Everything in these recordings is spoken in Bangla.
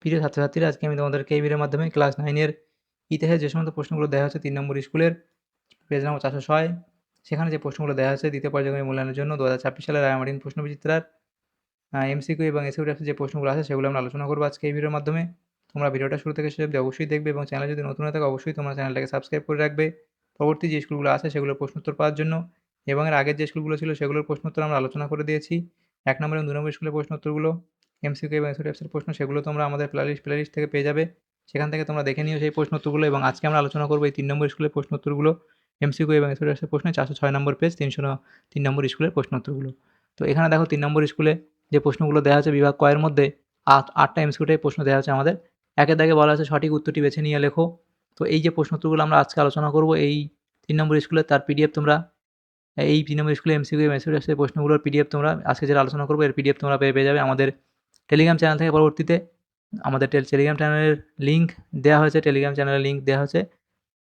প্রিয় ছাত্রছাত্রীরা, আজকে আমি তোমাদেরকে এই ভিডিওর মাধ্যমে ক্লাস 9 এর ইতিহাসের যে সমস্ত প্রশ্নগুলো দেওয়া হচ্ছে 3 নম্বর স্কুলের পেজ নম্বর 406, সেখানে যে প্রশ্নগুলো দেওয়া হচ্ছে দ্বিতীয় পর্যায়ক্রমিক মূল্যায়নের জন্য 2026 সালের রায়মার্টিন প্রশ্নবিচিত্রার এমসিকিউ এবং এসিকিউ টাইপসের যে প্রশ্নগুলো আছে সেগুলো আমরা আলোচনা করবো আজকে এই ভিডিওর মাধ্যমে। তোমরা ভিডিওটা শুরু থেকে শেষ অবধি অবশ্যই দেখবে এবং চ্যানেলে যদি নতুন হয়ে থাকে অবশ্যই তোমরা চ্যানেলটাকে সাবস্ক্রাইব করে রাখবে পরবর্তী যে স্কুলগুলো আছে সেগুলোর প্রশ্নোত্তর পাওয়ার জন্য। এবং এর আগের যে স্কুলগুলো ছিল সেগুলোর প্রশ্নোত্তর আমরা আলোচনা করে দিয়েছি। 1 নম্বর এবং 2 নম্বর স্কুলের প্রশ্নোত্তরগুলো, এমসিকিউ এবং এসিকিউ টাইপসের প্রশ্ন, সেগুলো তোমরা আমাদের প্লেলিস্ট থেকে পেয়ে যাবে। সেখান থেকে তোমরা দেখে নিও সেই প্রশ্নোত্তরগুলো। এবং আজকে আমরা আলোচনা করবো এই 3 নম্বর স্কুলের প্রশ্নোত্তরগুলো, এমসিকিউ এবং এসিকিউ টাইপসের প্রশ্ন, 406 নম্বর পেজ 303 নম্বর স্কুলের প্রশ্নোত্তরগুলো। তো এখানে দেখো 3 নম্বর স্কুলে যে প্রশ্নগুলো দেওয়া আছে বিভাগ ক এর মধ্যে 8টা এমসিকিউ টাইপ প্রশ্ন দেওয়া আছে আমাদের। একের দাগে বলা আছে সঠিক উত্তরটি বেছে নিয়ে লেখো। তো এই যে প্রশ্নোত্তরগুলো আমরা আজকে আলোচনা করবো এই 3 নম্বর স্কুলে, তার পিডিএফ তোমরা এই 3 নম্বর স্কুলে এমসিকিউ এবং এসিকিউ টাইপসের প্রশ্নগুলোর পিডিএফ তোমরা আজকে যেটা আলোচনা করবো এর পিডিএফ তোমরা পেয়ে যাবে আমাদের টেলিগ্রাম চ্যানেল থেকে। পরবর্তীতে আমাদের টেলিগ্রাম চ্যানেলের লিঙ্ক দেওয়া হয়েছে, টেলিগ্রাম চ্যানেলের লিঙ্ক দেওয়া হয়েছে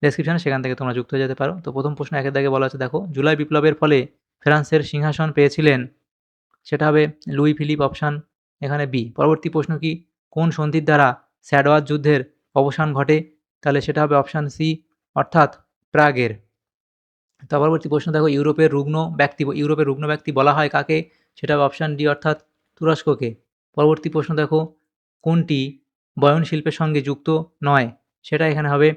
ডেসক্রিপশনে, সেখান থেকে তোমরা যুক্ত হয়ে যেতে পারো। তো প্রথম প্রশ্ন একের দাগে বলা আছে, দেখো জুলাই বিপ্লবের ফলে ফ্রান্সের সিংহাসন পেয়েছিলেন, সেটা হবে লুই ফিলিপ, অপশান এখানে বি। পরবর্তী প্রশ্ন কি, কোন সন্ধির দ্বারা স্যাডওয়ার যুদ্ধের অবসান ঘটে, তাহলে সেটা হবে অপশান সি, অর্থাৎ প্রাগের। তো পরবর্তী প্রশ্ন দেখো, ইউরোপের রুগ্ন ব্যক্তি বলা হয় কাকে, সেটা হবে অপশান ডি, অর্থাৎ তুরস্ককে। পরবর্তী প্রশ্ন দেখো, কোনটি বয়ন শিল্পের সঙ্গে যুক্ত নয়, সেটা এখানে হবে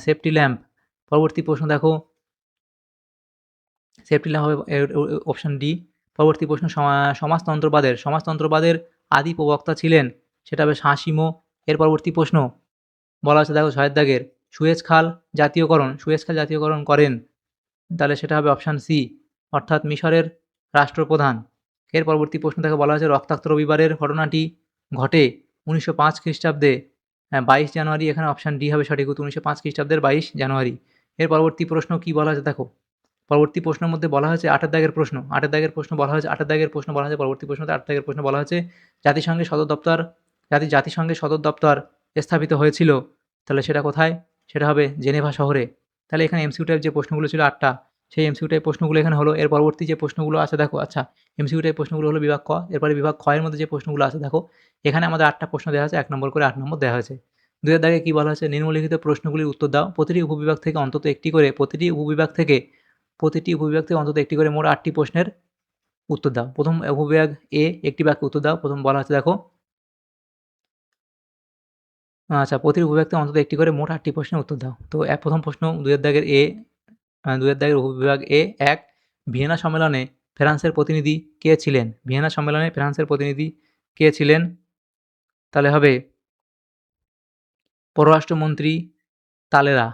সেফটি ল্যাম্প। পরবর্তী প্রশ্ন দেখো, সেফটি ল্যাম্প হবে অপশান ডি। পরবর্তী প্রশ্ন, সমাজতন্ত্রবাদের আদি প্রবক্তা ছিলেন, সেটা হবে সাঁ-সিমো। এর পরবর্তী প্রশ্ন বলা আছে, দেখো ছয়ের দাগের, সুয়েজ খাল জাতীয়করণ করেন, তাহলে সেটা হবে অপশান সি, অর্থাৎ মিশরের রাষ্ট্রপ্রধান। এর পরবর্তী প্রশ্ন থেকে বলা হয়েছে রক্তাক্ত রবিবারের ঘটনাটি ঘটে 1905 খ্রিস্টাব্দে, 22 জানুয়ারি, এখানে অপশান ডি হবে সঠিক উত্তর, 1905 খ্রিস্টাব্দের 22 জানুয়ারি। এর পরবর্তী প্রশ্ন কি বলা হয়েছে দেখো, পরবর্তী প্রশ্নের মধ্যে বলা হয়েছে আটের দাগের প্রশ্ন বলা হয়েছে পরবর্তী প্রশ্নতে 8 দাগের প্রশ্ন বলা হয়েছে জাতিসংঘের সদর দপ্তর স্থাপিত হয়েছিল, তাহলে সেটা কোথায়, সেটা হবে জেনেভা শহরে। তাহলে এখানে এমসিকিউ টাইপ যে প্রশ্নগুলো ছিল 8টা, সেই এমসিকিউ টাইপ প্রশ্নগুলো এখানে হলো। এর পরবর্তী যে প্রশ্নগুলো আছে দেখো, আচ্ছা এমসিকিউ টাইপ প্রশ্নগুলো হলো বিভাগ ক, এরপরে বিভাগ খ এর মধ্যে যে প্রশ্নগুলো আছে দেখো, এখানে আমাদের 8টা প্রশ্ন দেওয়া আছে, 1 নম্বর করে 8 নম্বর দেওয়া হয়েছে। 2 এর দাগে কি বলা হয়েছে, নিম্নলিখিত প্রশ্নগুলির উত্তর দাও, প্রতিটি উপবিভাগ থেকে অন্তত একটি করে মোট 8টি প্রশ্নের উত্তর দাও। প্রথম উপবিভাগ এ, একটি বাক্যে উত্তর দাও। প্রথম বলা হচ্ছে দেখো, আচ্ছা প্রতিটি উপবিভাগ থেকে অন্তত একটি করে মোট 8টি প্রশ্নের উত্তর দাও। তো প্রথম প্রশ্ন 2 এর দাগের উপবিভাগ এ 1, ভিয়েনা সম্মেলনে ফ্রান্সের প্রতিনিধি কে ছিলেন? তাহলে হবে পররাষ্ট্রমন্ত্রী তালেরা।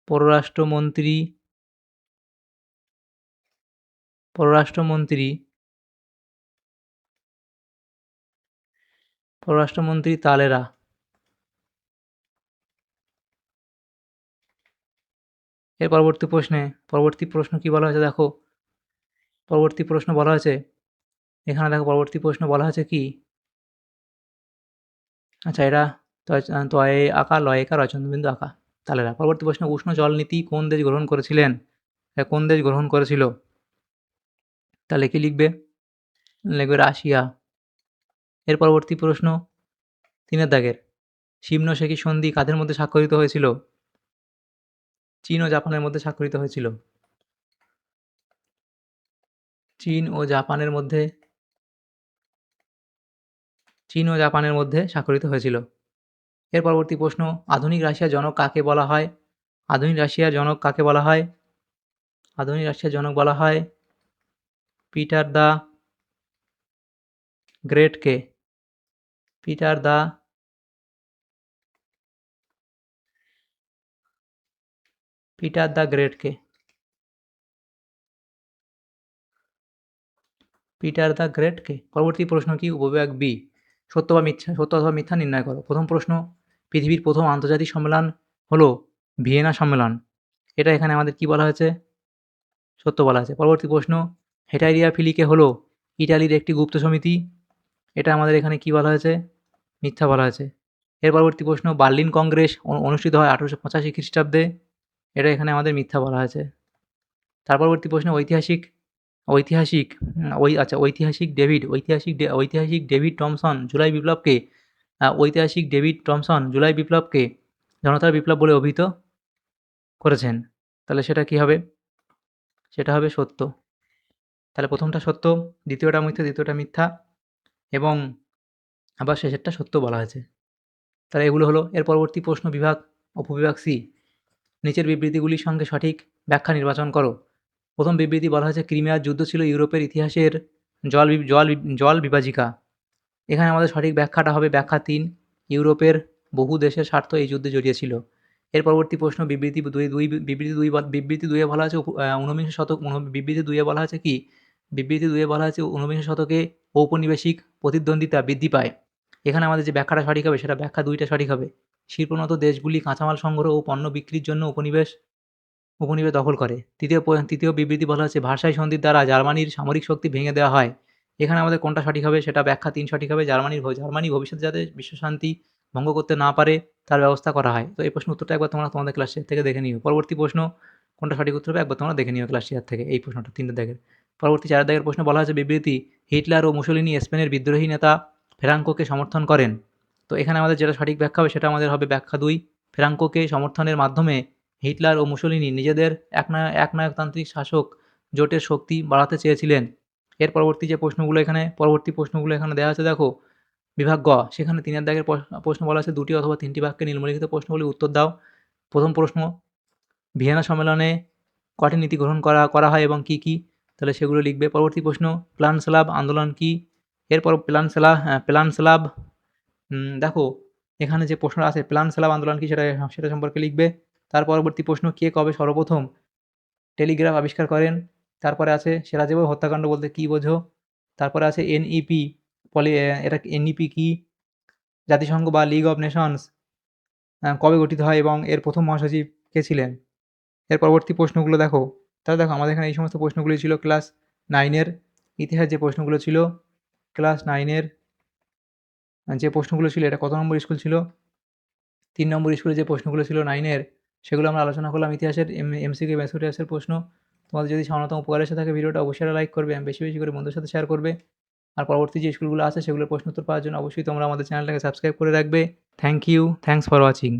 পররাষ্ট্রমন্ত্রী তালেরা। এর পরবর্তী প্রশ্ন কি বলা হয়েছে দেখো, পরবর্তী প্রশ্ন বলা হয়েছে এখানে দেখো, পরবর্তী প্রশ্ন বলা হয়েছে কি, আচ্ছা এটা তয়ে আঁকা, লয়ে একা, রয়চন্দ্রবিন্দু আঁকা, তালেরা। পরবর্তী প্রশ্ন, উষ্ণ জল নীতি কোন দেশ গ্রহণ করেছিল, তাহলে কি লিখবে, রাশিয়া। এর পরবর্তী প্রশ্ন 3 এর দাগের, শিমনো-সেকি সন্ধি কাদের মধ্যে স্বাক্ষরিত হয়েছিল? চীন ও জাপানের মধ্যে স্বাক্ষরিত হয়েছিল। এর পরবর্তী প্রশ্ন, আধুনিক রাশিয়ার জনক কাকে বলা হয়? আধুনিক রাশিয়ার জনক বলা হয় পিটার দ্য গ্রেটকে। পিটার দ্য গ্রেটকে। পরবর্তী প্রশ্ন কি, উপবিভাগ বি, সত্য অথবা মিথ্যা নির্ণয় করো। প্রথম প্রশ্ন, পৃথিবীর প্রথম আন্তর্জাতিক সম্মেলন হলো ভিয়েনা সম্মেলন, এটা এখানে আমাদের কি বলা হয়েছে, সত্য বলা হয়েছে। পরবর্তী প্রশ্ন, হেটাইরিয়া ফিলিকে হলো ইটালির একটি গুপ্ত সমিতি, এটা আমাদের এখানে কি বলা হয়েছে, মিথ্যা বলা হয়েছে। এর পরবর্তী প্রশ্ন, বার্লিন কংগ্রেস অনুষ্ঠিত হয় 1885 খ্রিস্টাব্দে, এটা এখানে আমাদের মিথ্যা বলা হয়েছে। তার পরবর্তী প্রশ্ন, ঐতিহাসিক ঐতিহাসিক ডেভিড টমসন জুলাই বিপ্লবকে জনতার বিপ্লব বলে অভিহিত করেছেন। তাহলে সেটা কী হবে? সেটা হবে সত্য। তাহলে প্রথমটা সত্য, দ্বিতীয়টা মিথ্যা, তৃতীয়টা মিথ্যা এবং আবার শেষেরটা সত্য বলা হয়েছে। তাহলে এগুলো হলো। এর পরবর্তী প্রশ্ন উপবিভাগ সি। নিচের বিবৃতিগুলির সঙ্গে সঠিক ব্যাখ্যা নির্বাচন করো। প্রথম বিবৃতি বলা হয়েছে ক্রিমিয়ার যুদ্ধ ছিল ইউরোপের ইতিহাসের জল বিভাজিকা। এখানে আমাদের সঠিক ব্যাখ্যাটা হবে ব্যাখ্যা ৩, ইউরোপের বহু দেশের স্বার্থ এই যুদ্ধে জড়িয়ে ছিল। এর পরবর্তী প্রশ্ন বিবৃতি ২ এ বলা আছে ঊনবিংশ শতক বিবৃতি ২ এ বলা আছে কি? বিবৃতি ২ এ বলা আছে ঊনবিংশ শতকে ঔপনিবেশিক প্রতিদ্বন্দ্বিতা বৃদ্ধি পায়। এখানে আমাদের যে ব্যাখ্যাটা সঠিক হবে সেটা ব্যাখ্যা ২টা সঠিক হবে। শিল্পোন্নত দেশগুলি কাঁচামাল সংগ্রহ ও পণ্য বিক্রির জন্য উপনিবেশ দখল করে। তৃতীয় বিবৃতি বলা হচ্ছে ভার্সাই সন্ধির দ্বারা জার্মানির সামরিক শক্তি ভেঙে দেওয়া হয়। এখানে আমাদের কোনটা সঠিক হবে? সেটা ব্যাখ্যা ৩ সঠিক হবে। জার্মানি ভবিষ্যতে যাতে বিশ্বশান্তি ভঙ্গ করতে না পারে তার ব্যবস্থা করা হয়। তো এই প্রশ্নের উত্তরটা একবার তোমরা তোমাদের ক্লাস শেয়ার থেকে দেখে নিও। পরবর্তী প্রশ্ন কোনটা সঠিক উত্তর হবে একবার তোমরা দেখে নিও ক্লাস শেয়ার থেকে এই প্রশ্নটা ৩ দাগের। পরবর্তী ৪ দাগের প্রশ্ন বলা হয়েছে বিবৃতি হিটলার ও মুসোলিনি স্পেনের বিদ্রোহী নেতা ফ্রাঙ্কোকে সমর্থন করেন। তো এখানে আমাদের যেটা সঠিক ব্যাখ্যা হবে সেটা আমাদের হবে ব্যাখ্যা ২। ফ্রাঙ্কোকে সমর্থনের মাধ্যমে হিটলার ও মুসোলিনি নিজেদের একনায়কতান্ত্রিক শাসক জোটের শক্তি বাড়াতে চেয়েছিলেন। এর পরবর্তী প্রশ্নগুলো এখানে দেওয়া আছে দেখো। বিভাগ গ, সেখানে ৩ দাগের প্রশ্ন বলা আছে ২টি অথবা ৩টি বাক্যে নিম্নলিখিত প্রশ্নগুলির উত্তর দাও। প্রথম প্রশ্ন, ভিয়েনা সম্মেলনে কটি নীতি গ্রহণ করা হয় এবং কী, কী? তাহলে সেগুলো লিখবে। পরবর্তী প্রশ্ন, প্লান স্লাভ আন্দোলন কী? এরপর প্লান স্লাভ দেখো এখানে যে প্রশ্নটা আছে প্লান স্লাভ আন্দোলন কী সেটা সম্পর্কে লিখবে। তার পরবর্তী প্রশ্ন, কে কবে সর্বপ্রথম টেলিগ্রাফ আবিষ্কার করেন? তারপরে আছে সেরাজেভো হত্যাকাণ্ড বলতে কী বোঝো? তারপরে আছে এনইপি কী? জাতিসংঘ বা লিগ অব নেশনস কবে গঠিত হয় এবং এর প্রথম মহাসচিব কে ছিলেন? এর পরবর্তী প্রশ্নগুলো দেখো। তাহলে দেখো আমাদের এখানে এই সমস্ত প্রশ্নগুলি ছিল ক্লাস 9-এর ইতিহাস যে প্রশ্নগুলো ছিল। ক্লাস 9-এর যে প্রশ্নগুলো ছিল এটা কত নম্বর স্কুল ছিল? ৩ নম্বর স্কুলে যে প্রশ্নগুলো ছিল 9-এর সেগুলো আমরা আলোচনা করলাম ইতিহাসের এমসিকিউ মেথডের প্রশ্ন। তোমাদের যদি সামান্যতম উপকার এসে থাকে ভিডিওটা অবশ্যই একটা লাইক করবে, বেশি বেশি করে বন্ধুদের সাথে শেয়ার করবে। আর পরবর্তী যে স্কুলগুলো আছে সেগুলোর প্রশ্ন উত্তর পাওয়ার জন্য অবশ্যই তোমরা আমাদের চ্যানেলটাকে সাবস্ক্রাইব করে রাখবে। Thanks for watching.